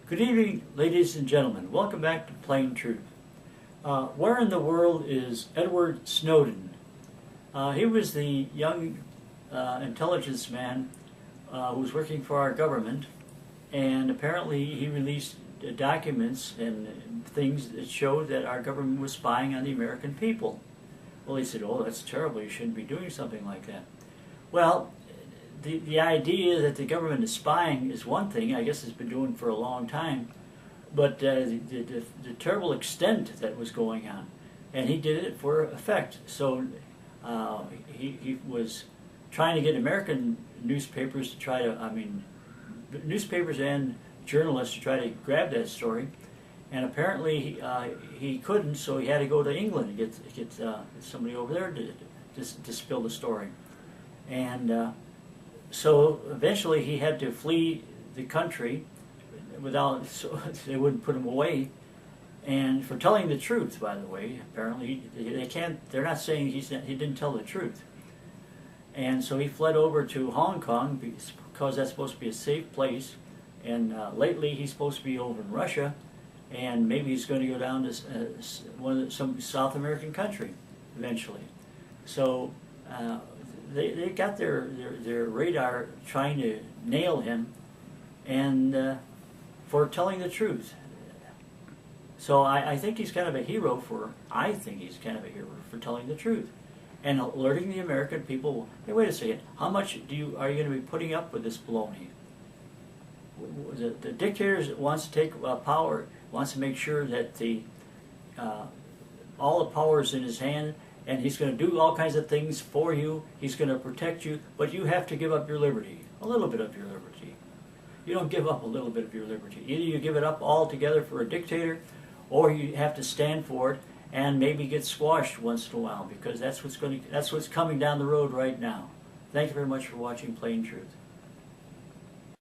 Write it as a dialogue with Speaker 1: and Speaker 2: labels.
Speaker 1: Good evening, ladies and gentlemen. Welcome back to Plain Truth. Where in the world is Edward Snowden? He was the young intelligence man who was working for our government, and apparently he released documents and things that showed that our government was spying on the American people. Well, he said, "Oh, that's terrible. You shouldn't be doing something like that." Well, the idea that the government is spying is one thing. I guess it's been doing for a long time, but the terrible extent that was going on, and he did it for effect. So he was trying to get American newspapers to try to, newspapers and journalists to try to grab that story, and apparently he couldn't. So he had to go to England and get somebody over there to spill the story, and. So eventually he had to flee the country so they wouldn't put him away. And for telling the truth, by the way, apparently they're not saying he didn't tell the truth. And so he fled over to Hong Kong because that's supposed to be a safe place. And lately he's supposed to be over in Russia, and maybe he's going to go down to some South American country eventually. So they got their radar trying to nail him, and for telling the truth. So I think he's kind of a hero for telling the truth and alerting the American people. Hey, wait a second. How much are you going to be putting up with this baloney? The dictator wants to take power, wants to make sure that all the power is in his hand. And he's going to do all kinds of things for you. He's going to protect you, but you have to give up your liberty, a little bit of your liberty. You don't give up a little bit of your liberty. Either you give it up altogether for a dictator, or you have to stand for it and maybe get squashed once in a while, because that's what's coming down the road right now. Thank you very much for watching Plain Truth.